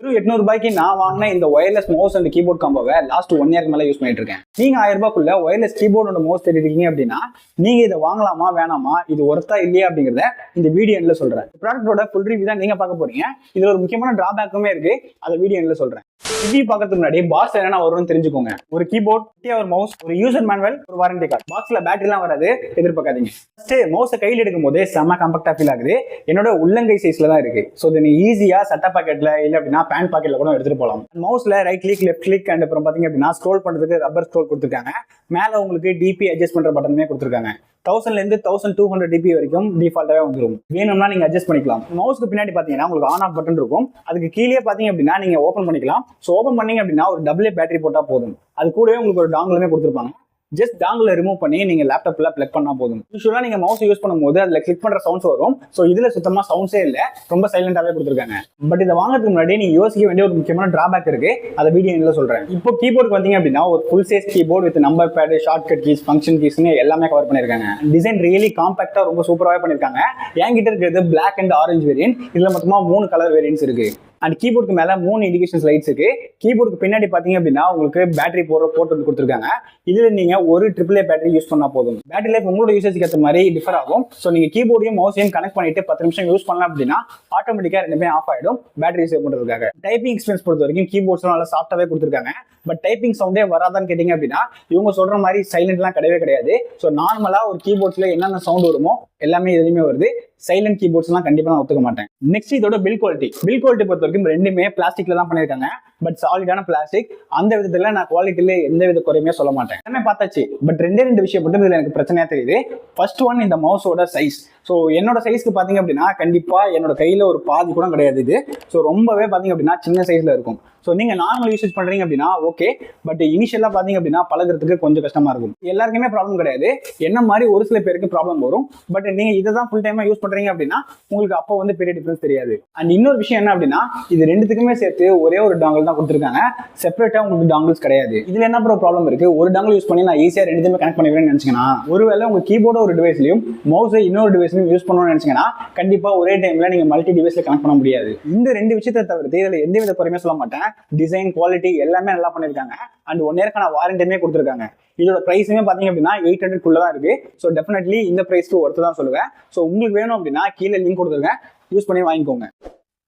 ரூபாய்க்கு நான் வாங்கின இந்த ஒயர்லெஸ் மவுஸ் அண்ட் கீபோர்ட் காம்போவை லாஸ்ட் 1 இயர்க்கு மேல யூஸ் பண்ணிட்டு இருக்கேன். நீங்க 1000 ரூபாய்க்குள்ள ஒயர்லெஸ் கீபோர்ட் அண்ட் மவுஸ் தேடி இருக்கீங்க அப்படின்னா நீங்க இதை வாங்கலாமா வேணாமா, இது ஒர்த்தா இல்லையா அப்படிங்கறத இந்த வீடியோ எண்ட்ல சொல்றேன். ப்ராடக்டோட ஃபுல் ரிவ்யூ தான் நீங்க பார்க்க போறீங்க. இதுல ஒரு முக்கியமான டிராபேக்குமே இருக்கு, அதை வீடியோ எண்ட்ல சொல்றேன். ரிவ்யூ பார்க்கறதுக்கு முன்னாடி பாக்ஸ் என்ன வரும்னு தெரிஞ்சுக்கோங்க. ஒரு கீபோர்ட், ஒரு மவுஸ், ஒரு யூசர் மேனுவல், ஒரு வாரண்டி கார்டு. பாக்ஸ்ல பேட்டரிலாம் வராது, எதிர்பார்க்காதீங்க. ஃபர்ஸ்ட் மவுஸை கையில் எடுக்கும் போதே செம்ம காம்பாக்டா ஃபீல் ஆகுது. என்னோட உள்ளங்கை சைஸ்ல தான் இருக்கு. ஸோ இதை நீ ஈஸியா சட்டை பாக்கெட்ல இல்ல அப்படின்னா பேண்ட் பாக்கெட்ல கூட எடுத்துட்டு போகலாம். மவுஸ்ல right click, left click and அப்புறம் பாத்தீங்க அப்படின்னா ஸ்க்ரோல் பண்றதுக்கு ரப்பர் ஸ்க்ரோல் கொடுத்துருக்காங்க. மேல உங்களுக்கு டிபி அட்ஜஸ்ட் பண்ற பட்டனுமே கொடுத்துருக்காங்க. 1000ல இருந்து 1200 டிபி வரைக்கும் டிஃபால்ட்டாவே வந்துடும். வேணும்னா நீங்க அட்ஜஸ்ட் பண்ணிக்கலாம். மவுஸ்க்கு பின்னாடி பாத்தீங்கன்னா உங்களுக்கு ஆன் ஆஃப் பட்டன் இருக்கும். அதுக்கு கீழே பாத்தீங்க அப்படின்னா நீங்க ஓபன் பண்ணிக்கலாம். ஸோ ஓபன் பண்ணீங்க அப்படின்னா ஒரு டபுள் பேட்டரி போட்டா போதும். அது கூடவே உங்களுக்கு ஒரு டாங்கிளுமே கொடுத்துருப்பாங்க. ஜஸ்ட் டாங்கிள ரிமூவ் பண்ணி நீங்க லேப்டாப்ல பிளக் பண்ணா போதும். யூஸ்வலா நீங்க மவுஸ் யூஸ் பண்ணும்போது அதுல கிளிக் பண்ற சவுண்ட்ஸ் வரும். சோ இதுல சுத்தமா சவுண்ட்ஸே இல்ல, ரொம்ப சைலண்டாவே கொடுத்துருக்காங்க. பட் இதை வாங்குறதுக்கு முன்னாடி நீங்க யோசிக்க வேண்டிய ஒரு முக்கியமான டிராபேக் இருக்கு, அதை வீடியோ எண்ட்ல சொல்றேன். இப்போ கீபோர்டுக்கு வந்தீங்க அப்படின்னா ஒரு full size keyboard with number pad, short cut keys, function கீஸ்னு எல்லாமே கவர் பண்ணிருக்காங்க. டிசைன் ரியலி காம்பாக்டா ரொம்ப சூப்பராகவே பண்ணிருக்காங்க. என்கிட்ட இருக்கிறது பிளாக் அண்ட் ஆரஞ்சு வேரியன்ட். இதுல மொத்தமா 3 கலர் வேரியன்ட்ஸ் இருக்கு. அண்ட் கீபோர்டுக்கு மேல 3 இண்டிகேஷன் லைட்ஸ் இருக்கு. கீபோர்டுக்கு பின்னாடி பாத்தீங்க அப்படின்னா உங்களுக்கு பேட்டரி போர்ட் வந்து கொடுத்துருக்காங்க. இதுல நீங்க ஒரு AAA பேட்டரி யூஸ் பண்ணா போதும். பேட்டரி லைஃப் உங்களோட யூசேஜ்க்கு ஏற்ற மாதிரி டிஃபர் ஆகும். ஸோ நீங்க கீபோர்டையும் மவுஸையும் கனெக்ட் பண்ணிட்டு 10 நிமிஷம் யூஸ் பண்ணலாம் அப்படின்னா ஆட்டோமேட்டிக்கா ரெண்டுமே ஆஃப் ஆயிடும், பேட்டரி சேவ் பண்றதுக்காக. டைப்பிங் எக்ஸ்பீரியன்ஸ் பொறுத்த வரைக்கும் கீபோர்ட்ஸ் நல்லா சாஃப்டாவே கொடுத்துருக்காங்க. பட் டைப்பிங் சவுண்டே வராதான்னு கேட்டீங்க அப்படின்னா இவங்க சொல்ற மாதிரி சைலண்ட்லாம் கிடையவே கிடையாது. ஸோ நார்மலா ஒரு கீபோர்ட்ஸ்ல என்னென்ன சவுண்ட் வருமோ எல்லாமே எதுவுமே வருது. சைலண்ட் கீபோர்ட்ஸ்லாம் கண்டிப்பா நான் ஒத்துக்க மாட்டேன். நெக்ஸ்ட் இதோட பில் குவாலிட்டி பொறுத்த வரைக்கும் ரெண்டுமே பிளாஸ்டிக்ல தான் பண்ணிருக்காங்க. பட் சாலிடான பிளாஸ்டிக். அந்த விதத்துல நான் குவாலிட்டியில எந்த வித குறையுமே சொல்ல மாட்டேன். எல்லாமே பார்த்தாச்சு. பட் ரெண்டே விஷயம் மட்டும் இதுல எனக்கு பிரச்சனையா தெரியுது. ஃபர்ஸ்ட் ஒன், இந்த மவுஸோட சைஸ். ஸோ என்னோட சைஸ்க்கு பாத்தீங்க அப்படின்னா கண்டிப்பா என்னோட கையில ஒரு பாதி கூட கிடையாது இது. ஸோ ரொம்பவே பாத்தீங்க அப்படின்னா சின்ன சைஸ்ல இருக்கும். ஸோ நீங்க நார்மல் யூசேஜ் பண்றீங்க அப்படின்னா ஓகே. பட் இனிஷியலா பாத்தீங்க அப்படின்னா பழகிறதுக்கு கொஞ்சம் கஷ்டமா இருக்கும். எல்லாருக்குமே ப்ராப்ளம் கிடையாது, என்ன மாதிரி ஒரு சில பேருக்கு ப்ராப்ளம் வரும். பட் நீங்க இதை தான் ஃபுல் டைமா யூஸ் பண்றீங்க அப்படின்னா உங்களுக்கு அப்போ வந்து பெரிய டிஃபரன்ஸ் தெரியாது. அண்ட் இன்னொரு விஷயம் என்ன அப்படின்னா இது ரெண்டுத்துக்குமே சேர்த்து ஒரே ஒரு டாங்கிள் தான் கொடுத்துருக்காங்க. செப்பரேட்டா உங்களுக்கு டாங்கிள்ஸ் கிடையாது. இதுல என்ன ப்ராப்ளம் இருக்கு, ஒரு டாங்கிள் யூஸ் பண்ணி நான் ஈஸியா ரெண்டுமே கனெக்ட் பண்ணிடுவேன்னு நினைச்சீங்கன்னா, ஒருவேளை உங்க கீபோர்டு ஒரு டிவைஸ்லயும் மவுஸை இன்னொரு டிவைஸ்லயும் யூஸ் பண்ணணும்னு நினைச்சீங்கன்னா கண்டிப்பா ஒரே டைம்ல நீங்க மல்டி டிவைஸ்ல கனெக்ட் பண்ண முடியாது. இந்த 2 விஷயத்தை தவிர்த்து இதுல எந்த வித குறையுமே சொல்ல மாட்டேன். டிசைன், குவாலிட்டி எல்லாமே நல்லா பண்ணிருக்காங்க. அண்ட் 1 இயர்க்கான வாரண்டியுமே கொடுத்துருக்காங்க. இதோட பிரைஸுமே பாத்தீங்க அப்படின்னா 800 தான் இருக்கு. ஸோ டெஃபினெட்லி இந்த பிரைஸ்க்கு ஒர்த்து தான் சொல்லுவேன். ஸோ உங்களுக்கு வேணும் அப்படின்னா கீழே லிங்க் கொடுத்துருக்கேன், யூஸ் பண்ணி வாங்கிக்கோங்க.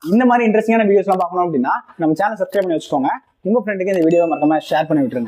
இந்த மாதிரி இன்ட்ரெஸ்டிங்கான வீடியோஸ்லாம் பார்க்கணும் அப்படின்னா நம்ம சேனல் சப்ஸ்கிரைப் பண்ணி வச்சுக்கோங்க. உங்க ஃப்ரெண்டுக்கு இந்த வீடியோவை மறக்காம ஷேர் பண்ணி விட்டுருங்க.